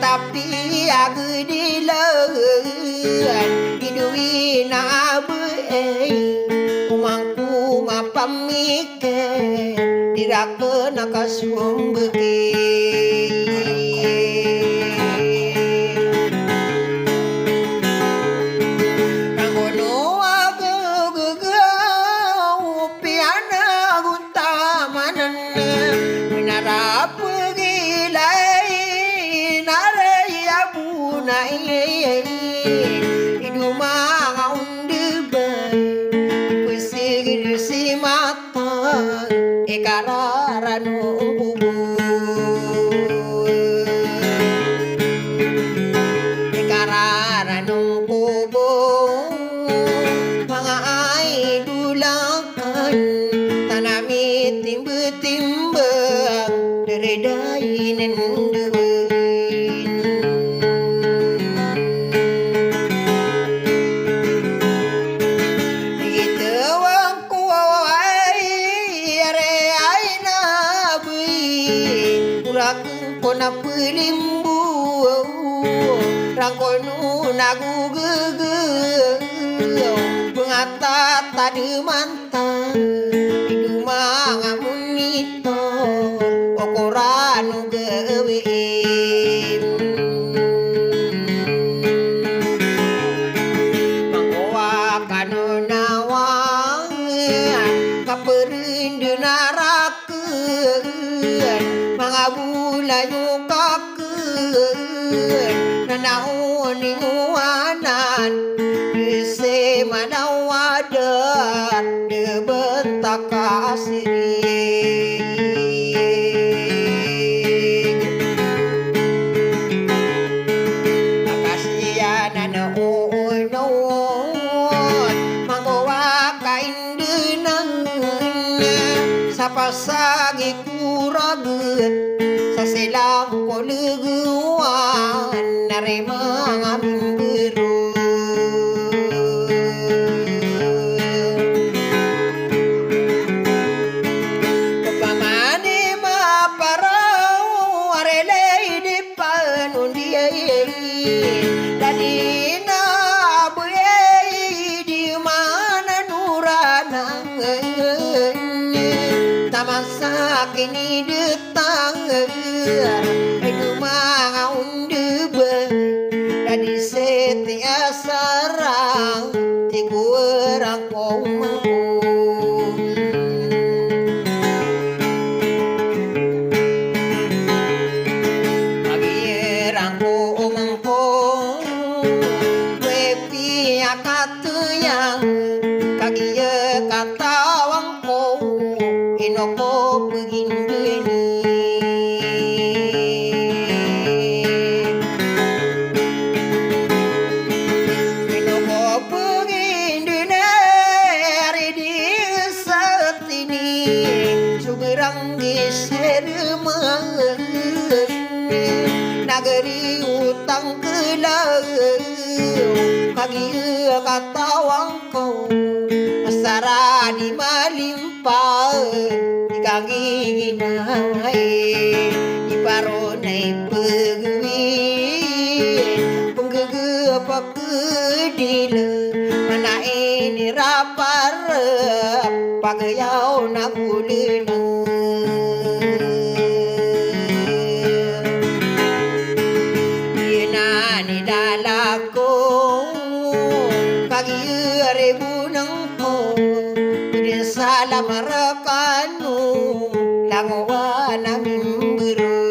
Tapi aku di Idui na be umangku mapamike dirake nakasumbeke rangono aku gegau piana guntamanan menara pegilai naraya bunai iduma undebai pesigir si mata ekararanu kubu ekararanu kubu mga idulakan tanami timbe-timbang deredai nendewein kona pelimbu rangkonu nagu gege pengata tadi mantan iduma ngamunito okoranu gewein mangkoa kanonawa kaperindu narakeun mangabulayo kakeun nanaon inguanan dese manawadat debentak kasiri akasianan unon mangowa kaindeunang sapasagi kurageut saselang koleguan narema ngabimberu pamane maparau arelei depan undiai dadina buei di mana nurana tamasa kini detang iduma undebe dadi setia sarang tiku orang komaku bagi orang komangko wepi akatuyang kagiye katawangko inoko pegindeni inoko pegindeni hari di setini sugerang giserman nagari utang kelau kagi katawangko asara di malimpa ikangi ginai iparonai pegwi penggege pakedila mana ini rapar pagayau nagulina yenani dalako kagi rebunang ko salam rekanu langowana mimburu